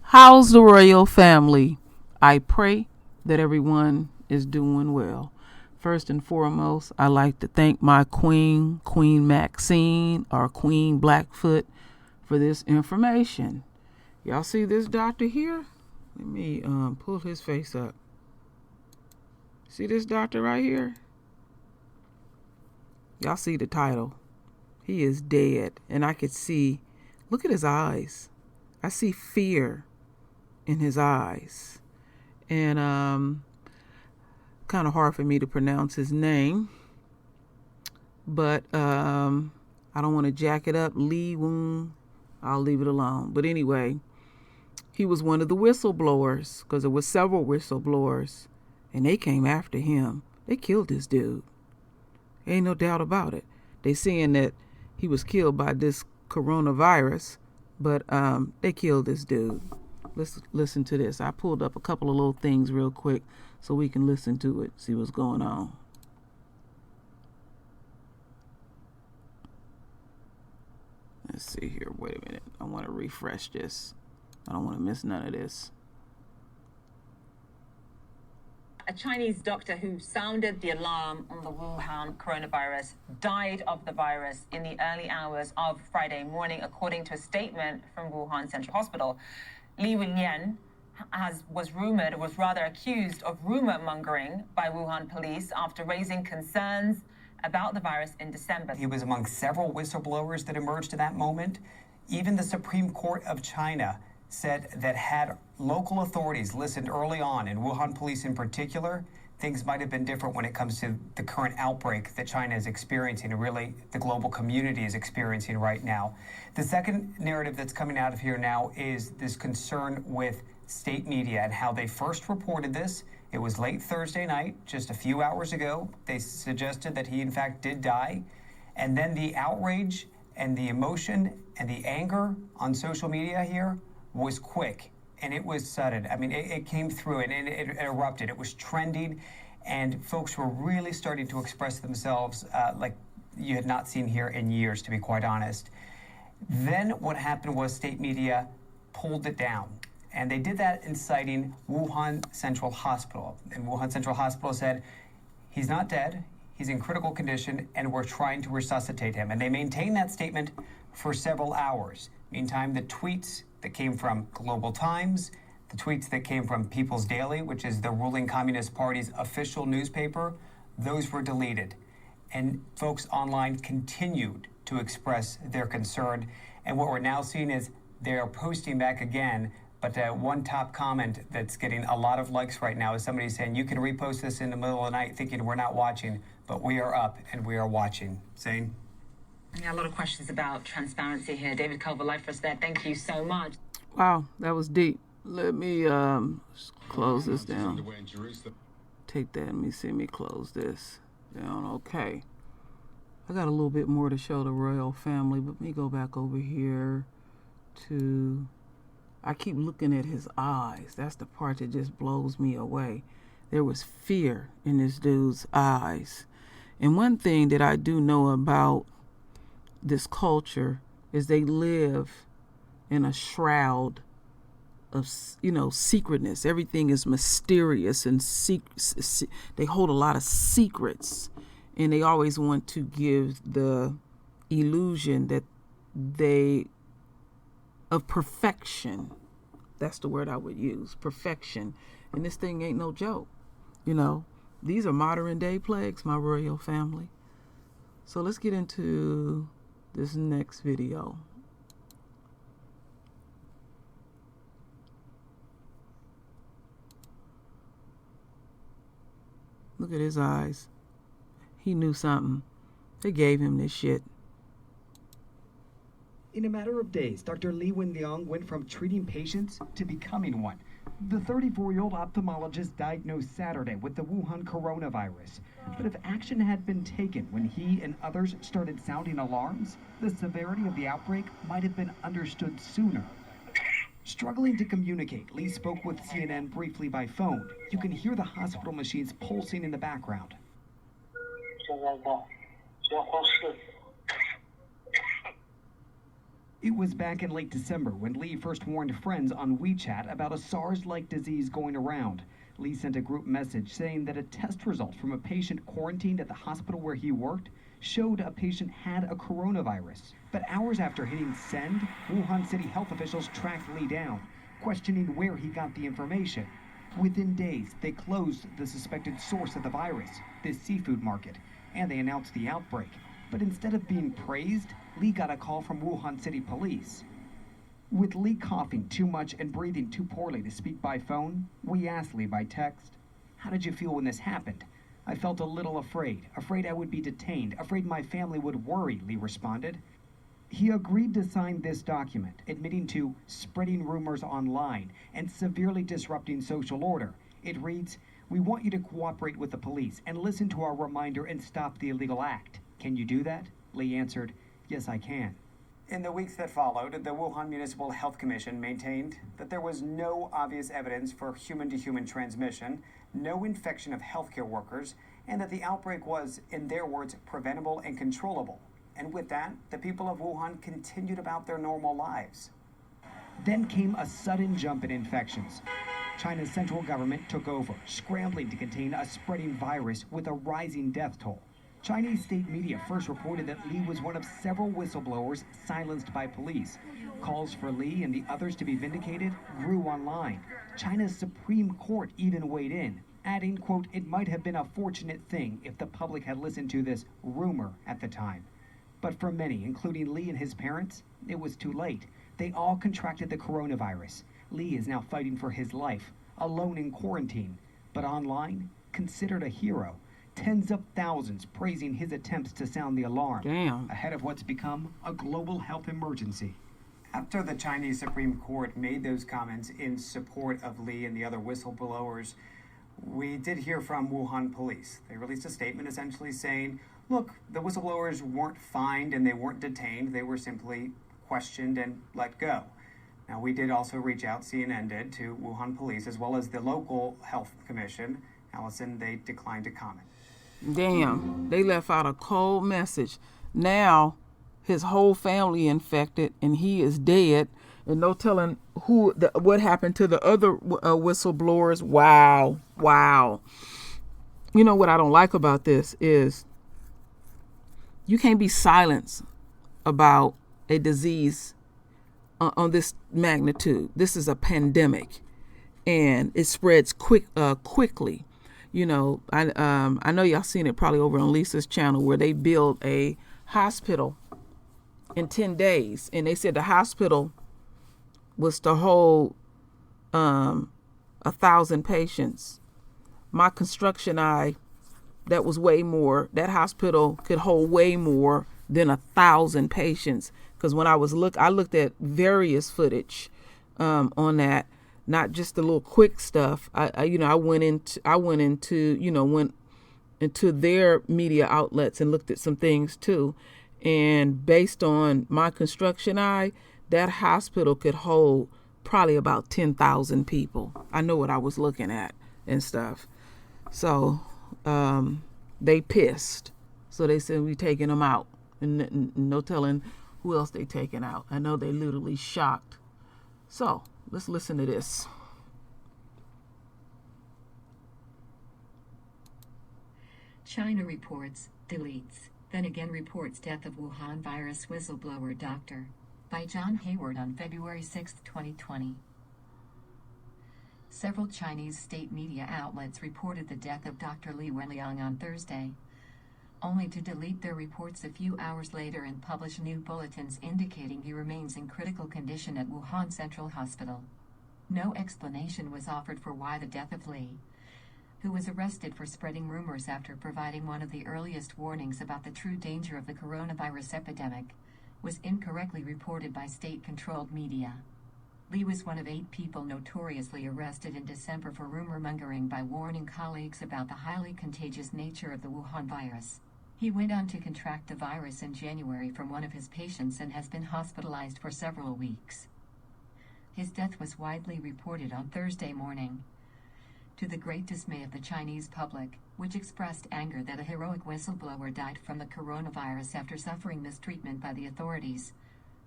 How's the royal family? I pray that everyone is doing well. First and foremost, I like to thank my queen, Queen Maxine, or Queen Blackfoot, for this information. Y'all see this doctor here? Let me pull his face up. See this doctor right here? Y'all see the title. He is dead. And I could see, look at his eyes. I see fear in his eyes. And kind of hard for me to pronounce his name. But I don't want to jack it up. Lee Woon. I'll leave it alone. But anyway, he was one of the whistleblowers, because there were several whistleblowers, and they came after him. They killed this dude. Ain't no doubt about it. They saying that he was killed by this coronavirus, but they killed this dude. Let's listen to this. I pulled up a couple of little things real quick so we can listen to it, see what's going on. Let's see here. Wait a minute. I want to refresh this. I don't want to miss none of this. A Chinese doctor who sounded the alarm on the Wuhan coronavirus died of the virus in the early hours of Friday morning, according to a statement from Wuhan Central Hospital. Li Wenlian was accused of rumor mongering by Wuhan police after raising concerns about the virus in December. He was among several whistleblowers that emerged at that moment. Even the Supreme Court of China said that had local authorities listened early on, and Wuhan police in particular, things might have been different when it comes to the current outbreak that China is experiencing, and really the global community is experiencing right now. The second narrative that's coming out of here now is this concern with state media and how they first reported this. It was late Thursday night, just a few hours ago. They suggested that he in fact did die. And then the outrage and the emotion and the anger on social media here was quick, and it was sudden. I mean, it came through and it erupted. It was trending, and folks were really starting to express themselves like you had not seen here in years, to be quite honest. Then what happened was state media pulled it down, and they did that inciting Wuhan Central Hospital. And Wuhan Central Hospital said, he's not dead, he's in critical condition, and we're trying to resuscitate him. And they maintained that statement for several hours. Meantime, the tweets that came from Global Times, the tweets that came from People's Daily, which is the ruling Communist Party's official newspaper, those were deleted. And folks online continued to express their concern. And what we're now seeing is they're posting back again. But one top comment that's getting a lot of likes right now is somebody saying, you can repost this in the middle of the night thinking we're not watching, but we are up and we are watching. Zane? Yeah, a lot of questions about transparency here. David Culver, live for us there. Thank you so much. Wow, that was deep. Let me close this down. Take that. Let me see me close this down. Okay. I got a little bit more to show the royal family, but let me go back over here to... I keep looking at his eyes. That's the part that just blows me away. There was fear in this dude's eyes. And one thing that I do know about this culture is they live in a shroud of, secretness. Everything is mysterious and they hold a lot of secrets, and they always want to give the illusion that of perfection. That's the word I would use, perfection. And this thing ain't no joke. These are modern day plagues, my royal family. So let's get into this next video. Look at his eyes. He knew something. They gave him this shit. In a matter of days, Dr. Li Wenliang went from treating patients to becoming one. The 34-year-old ophthalmologist diagnosed Saturday with the Wuhan coronavirus. But if action had been taken when he and others started sounding alarms, the severity of the outbreak might have been understood sooner. Struggling to communicate, Li spoke with CNN briefly by phone. You can hear the hospital machines pulsing in the background. It was back in late December when Li first warned friends on WeChat about a SARS-like disease going around. Li sent a group message saying that a test result from a patient quarantined at the hospital where he worked showed a patient had a coronavirus. But hours after hitting send, Wuhan city health officials tracked Li down, questioning where he got the information. Within days, they closed the suspected source of the virus, this seafood market, and they announced the outbreak. But instead of being praised, Li got a call from Wuhan City Police. With Li coughing too much and breathing too poorly to speak by phone, we asked Li by text, "How did you feel when this happened?" "I felt a little afraid I would be detained, afraid my family would worry," Li responded. He agreed to sign this document, admitting to spreading rumors online and severely disrupting social order. It reads, "We want you to cooperate with the police and listen to our reminder and stop the illegal act. Can you do that?" Li answered, "Yes, I can." In the weeks that followed, the Wuhan Municipal Health Commission maintained that there was no obvious evidence for human-to-human transmission, no infection of healthcare workers, and that the outbreak was, in their words, preventable and controllable. And with that, the people of Wuhan continued about their normal lives. Then came a sudden jump in infections. China's central government took over, scrambling to contain a spreading virus with a rising death toll. Chinese state media first reported that Li was one of several whistleblowers silenced by police. Calls for Li and the others to be vindicated grew online. China's Supreme Court even weighed in, adding, quote, "It might have been a fortunate thing if the public had listened to this rumor at the time." But for many, including Li and his parents, it was too late. They all contracted the coronavirus. Li is now fighting for his life, alone in quarantine, but online, considered a hero. Tens of thousands praising his attempts to sound the alarm. Damn. Ahead of what's become a global health emergency. After the Chinese Supreme Court made those comments in support of Li and the other whistleblowers, we did hear from Wuhan police. They released a statement essentially saying, look, the whistleblowers weren't fined and they weren't detained. They were simply questioned and let go. Now, we did also reach out, CNN did, to Wuhan police as well as the local health commission. Allison, they declined to comment. Damn, they left out a cold message. Now his whole family infected and he is dead, and no telling what happened to the other whistleblowers. Wow. You know what I don't like about this is you can't be silenced about a disease on this magnitude. This is a pandemic, and it spreads quickly. You know, I know y'all seen it probably over on Lisa's channel where they built a hospital in 10 days. And they said the hospital was to hold 1,000 patients. My construction eye, that was way more. That hospital could hold way more than 1,000 patients. Because when I looked at various footage on that. Not just the little quick stuff. I went into their media outlets and looked at some things too. And based on my construction eye, that hospital could hold probably about 10,000 people. I know what I was looking at and stuff. So they pissed. So they said we taking them out, and no telling who else they taking out. I know they literally shocked. So let's listen to this. China reports, deletes, then again reports death of Wuhan virus whistleblower doctor. By John Hayward on February 6, 2020. Several Chinese state media outlets reported the death of Dr. Li Wenliang on Thursday, only to delete their reports a few hours later and publish new bulletins indicating he remains in critical condition at Wuhan Central Hospital. No explanation was offered for why the death of Li, who was arrested for spreading rumors after providing one of the earliest warnings about the true danger of the coronavirus epidemic, was incorrectly reported by state-controlled media. Li was one of 8 people notoriously arrested in December for rumor-mongering by warning colleagues about the highly contagious nature of the Wuhan virus. He went on to contract the virus in January from one of his patients and has been hospitalized for several weeks. His death was widely reported on Thursday morning, to the great dismay of the Chinese public, which expressed anger that a heroic whistleblower died from the coronavirus after suffering mistreatment by the authorities,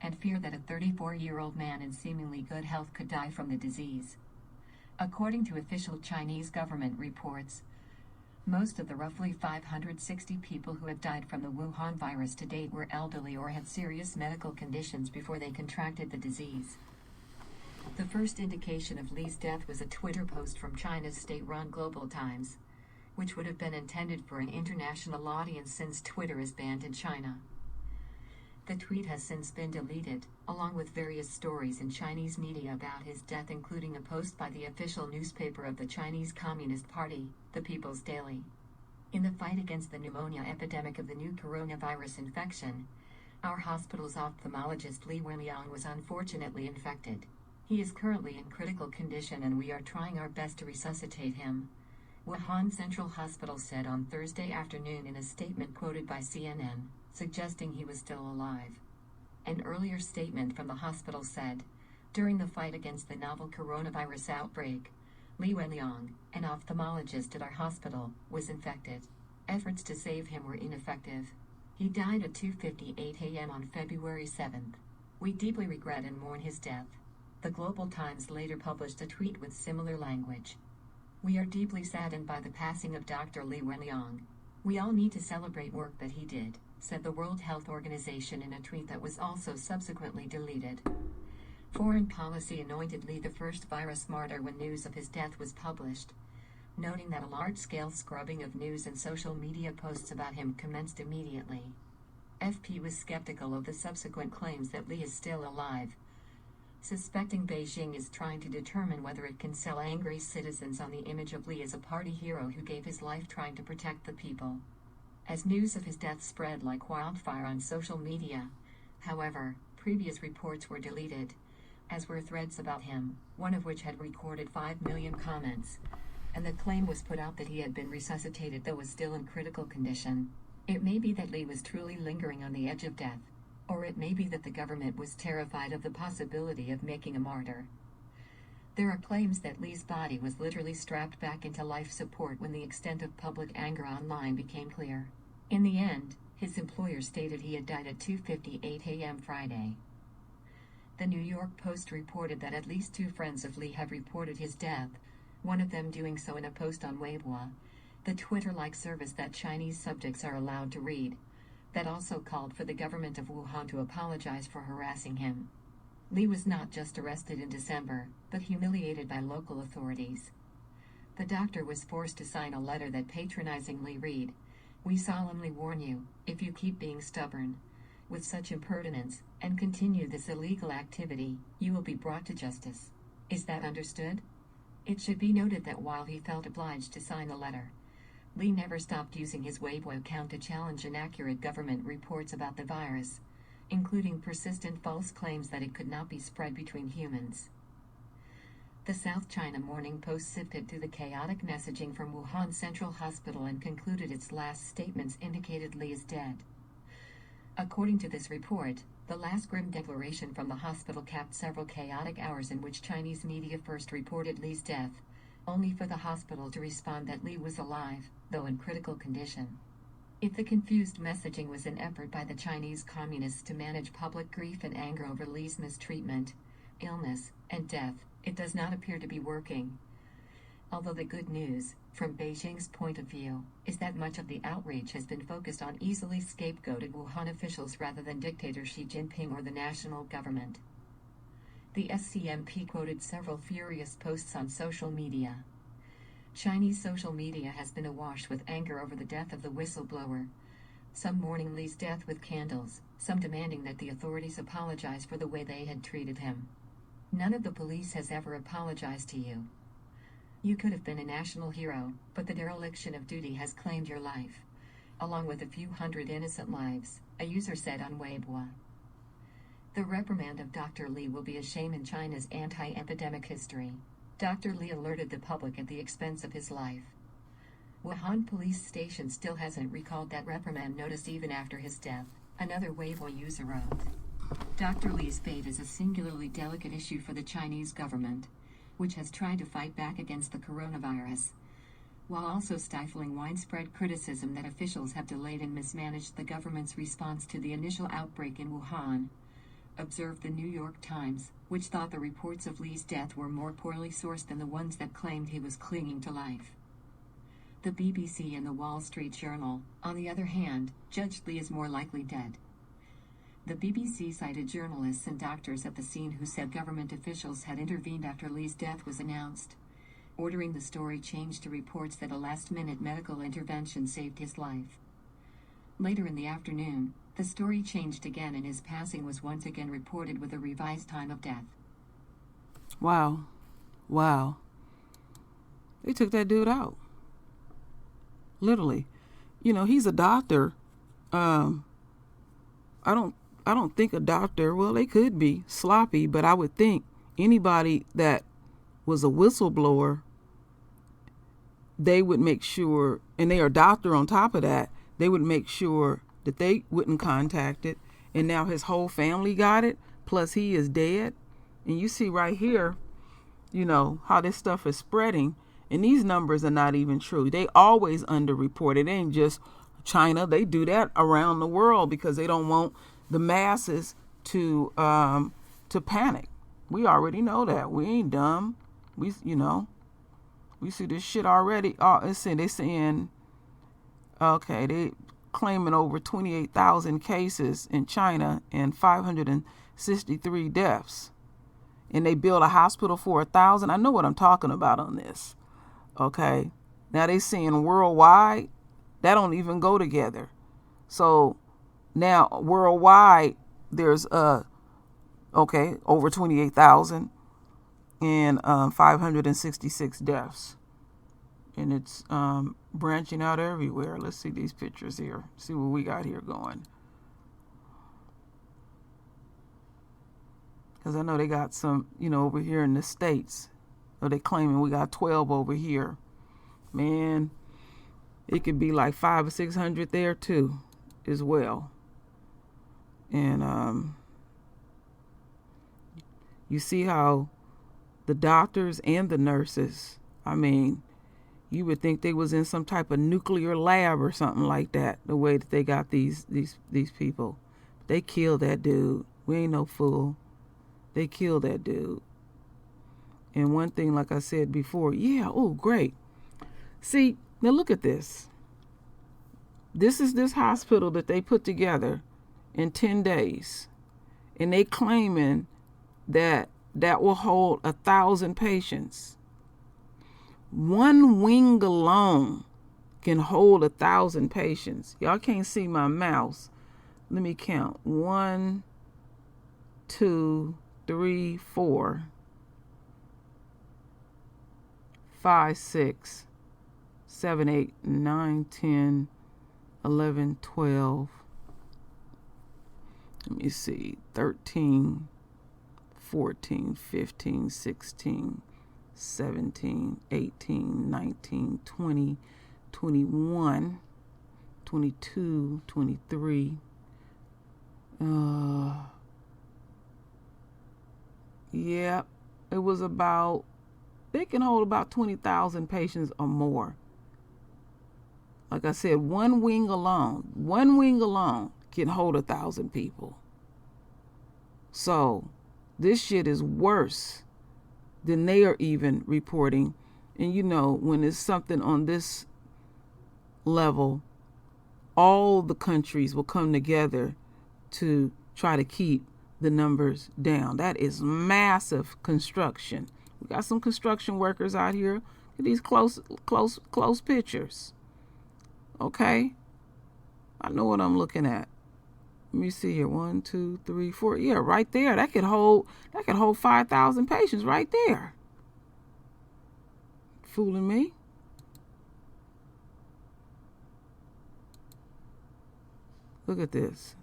and fear that a 34-year-old man in seemingly good health could die from the disease. According to official Chinese government reports, most of the roughly 560 people who have died from the Wuhan virus to date were elderly or had serious medical conditions before they contracted the disease. The first indication of Li's death was a Twitter post from China's state-run Global Times, which would have been intended for an international audience since Twitter is banned in China. The tweet has since been deleted, along with various stories in Chinese media about his death, including a post by the official newspaper of the Chinese Communist Party, the People's Daily. In the fight against the pneumonia epidemic of the new coronavirus infection, our hospital's ophthalmologist Li Wenliang was unfortunately infected. He is currently in critical condition and we are trying our best to resuscitate him, Wuhan Central Hospital said on Thursday afternoon in a statement quoted by CNN, suggesting he was still alive. An earlier statement from the hospital said, during the fight against the novel coronavirus outbreak, Li Wenliang, an ophthalmologist at our hospital, was infected. Efforts to save him were ineffective. He died at 2:58 a.m. on February 7th. We deeply regret and mourn his death. The Global Times later published a tweet with similar language. We are deeply saddened by the passing of Dr. Li Wenliang. We all need to celebrate work that he did, said the World Health Organization in a tweet that was also subsequently deleted. Foreign Policy anointed Li the first virus martyr when news of his death was published, noting that a large-scale scrubbing of news and social media posts about him commenced immediately. FP was skeptical of the subsequent claims that Li is still alive, suspecting Beijing is trying to determine whether it can sell angry citizens on the image of Li as a party hero who gave his life trying to protect the people. As news of his death spread like wildfire on social media, however, previous reports were deleted, as were threads about him, one of which had recorded 5 million comments, and the claim was put out that he had been resuscitated though was still in critical condition. It may be that Li was truly lingering on the edge of death, or it may be that the government was terrified of the possibility of making a martyr. There are claims that Li's body was literally strapped back into life support when the extent of public anger online became clear. In the end, his employer stated he had died at 2:58 a.m. Friday. The New York Post reported that at least 2 friends of Li have reported his death, one of them doing so in a post on Weibo, the Twitter-like service that Chinese subjects are allowed to read, that also called for the government of Wuhan to apologize for harassing him. Li was not just arrested in December, but humiliated by local authorities. The doctor was forced to sign a letter that patronizingly read, "We solemnly warn you, if you keep being stubborn with such impertinence and continue this illegal activity, you will be brought to justice." Is that understood? It should be noted that while he felt obliged to sign the letter, Li never stopped using his Weibo account to challenge inaccurate government reports about the virus, including persistent false claims that it could not be spread between humans. The South China Morning Post sifted through the chaotic messaging from Wuhan Central Hospital and concluded its last statements indicated Li is dead. According to this report, the last grim declaration from the hospital capped several chaotic hours in which Chinese media first reported Li's death, only for the hospital to respond that Li was alive, though in critical condition. If the confused messaging was an effort by the Chinese communists to manage public grief and anger over Li's mistreatment, illness, and death, it does not appear to be working. Although the good news, from Beijing's point of view, is that much of the outrage has been focused on easily scapegoated Wuhan officials rather than dictator Xi Jinping or the national government. The SCMP quoted several furious posts on social media. Chinese social media has been awash with anger over the death of the whistleblower, some mourning Li's death with candles, some demanding that the authorities apologize for the way they had treated him. None of the police has ever apologized to you. You could have been a national hero, but the dereliction of duty has claimed your life, along with a few hundred innocent lives, a user said on Weibo. The reprimand of Dr. Li will be a shame in China's anti-epidemic history. Dr. Li alerted the public at the expense of his life. Wuhan police station still hasn't recalled that reprimand notice even after his death, another Weibo user wrote. Dr. Li's fate is a singularly delicate issue for the Chinese government, which has tried to fight back against the coronavirus, while also stifling widespread criticism that officials have delayed and mismanaged the government's response to the initial outbreak in Wuhan, observed the New York Times, which thought the reports of Lee's death were more poorly sourced than the ones that claimed he was clinging to life. The BBC and the Wall Street Journal, on the other hand, judged Lee as more likely dead. The BBC cited journalists and doctors at the scene who said government officials had intervened after Lee's death was announced, ordering the story changed to reports that a last-minute medical intervention saved his life. Later in the afternoon, the story changed again and his passing was once again reported with a revised time of death. Wow. Wow. They took that dude out. Literally. You know, he's a doctor. I don't think a doctor, well, they could be sloppy, but I would think anybody that was a whistleblower, they would make sure, and they are a doctor on top of that, they would make sure that they wouldn't contact it. And now his whole family got it, plus he is dead. And you see right here, you know, how this stuff is spreading. And these numbers are not even true. They always underreport. It ain't just China. They do that around the world because they don't want the masses to panic. We already know that. We ain't dumb. We see this shit already. They saying, okay, they claiming over 28,000 cases in China and 563 deaths. And they build a hospital for 1,000. I know what I'm talking about on this. Okay. Now they saying worldwide, that don't even go together. So now worldwide, there's over 28,000 and 566 deaths. And it's branching out everywhere. Let's see these pictures here. See what we got here going. Because I know they got some, over here in the States. Or they claiming we got 12 over here. Man, it could be like 500 or 600 there too, as well. And you see how the doctors and the nurses, I mean, you would think they was in some type of nuclear lab or something like that, the way that they got these people. They killed that dude. We ain't no fool. They killed that dude. And one thing, like I said before, great. See, now look at this. This is this hospital that they put together in 10 days. And they claiming that will hold 1,000 patients. One wing alone can hold 1,000 patients. Y'all can't see my mouse. Let me count. 1, 2, 3, 4, 5, 6, 7, 8, 9, 10, 11, 12. Let me see. 13, 14, 15, 16, 17, 18, 19, 20, 21, 22, 23. It was about, they can hold about 20,000 patients or more. Like I said, one wing alone can hold 1,000 people. So this shit is worse than they are even reporting. And when it's something on this level, all the countries will come together to try to keep the numbers down. That is massive construction. We got some construction workers out here. Look at these close pictures. Okay? I know what I'm looking at. Let me see here. 1, 2, 3, 4. Yeah, right there. That could hold 5,000 patients right there. Fooling me? Look at this.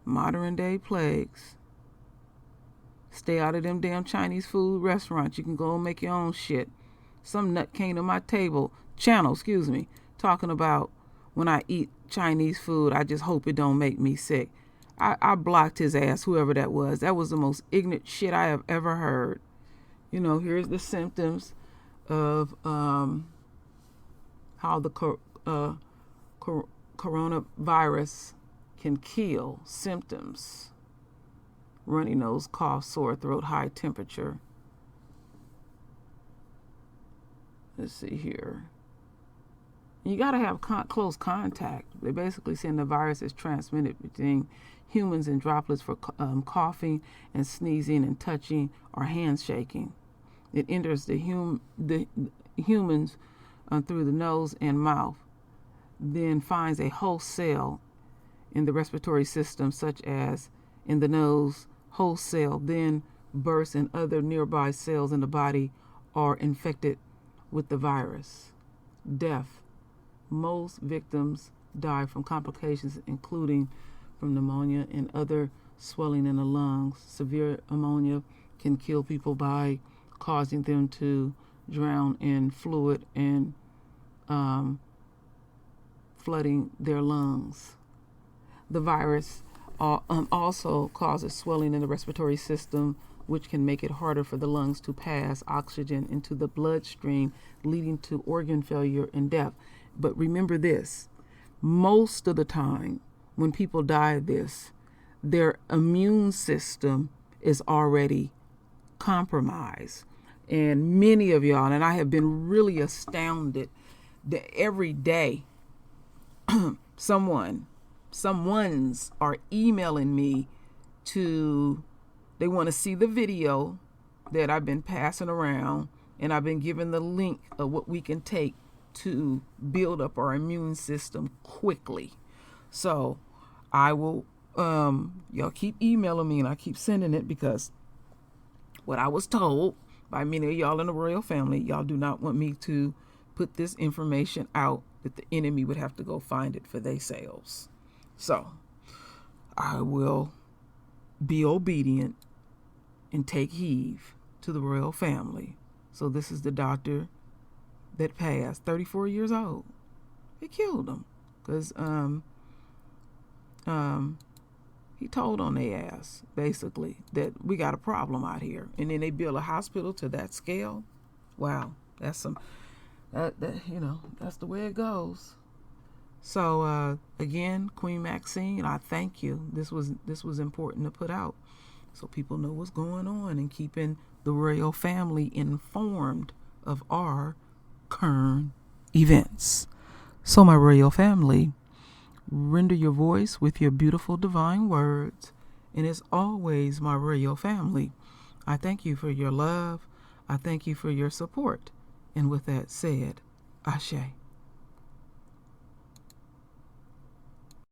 Modern day plagues. Stay out of them damn Chinese food restaurants. You can go and make your own shit. Some nut came to my channel, talking about when I eat Chinese food, I just hope it don't make me sick. I blocked his ass, whoever that was. That was the most ignorant shit I have ever heard. Here's the symptoms of how the coronavirus can kill. Symptoms: runny nose, cough, sore throat, high temperature. Let's see here. You got to have close contact. They basically saying the virus is transmitted between humans and droplets for coughing and sneezing and touching or handshaking. It enters the humans through the nose and mouth, then finds a host cell in the respiratory system, such as in the nose. Host cell then bursts and other nearby cells in the body are infected with the virus. Death: most victims die from complications including from pneumonia and other swelling in the lungs. Severe pneumonia can kill people by causing them to drown in fluid and flooding their lungs. The virus also causes swelling in the respiratory system, which can make it harder for the lungs to pass oxygen into the bloodstream, leading to organ failure and death. But remember this: most of the time when people die of this, their immune system is already compromised. And many of y'all, and I have been really astounded that every day someone's are emailing me they want to see the video that I've been passing around, and I've been given the link of what we can take to build up our immune system quickly. So I will, y'all keep emailing me, and I keep sending it, because what I was told by many of y'all in the royal family, y'all do not want me to put this information out, that the enemy would have to go find it for themselves. So I will be obedient and take heed to the royal family. So this is the doctor that passed, 34 years old. They killed him because he told on their ass, basically, that we got a problem out here. And then they build a hospital to that scale. Wow, that's some, that's the way it goes. So again, Queen Maxine, I thank you. This was important to put out so people know what's going on and keeping the royal family informed of our current events. So my royal family, render your voice with your beautiful divine words. And as always, my royal family, I thank you for your love. I thank you for your support. And with that said, Ashe.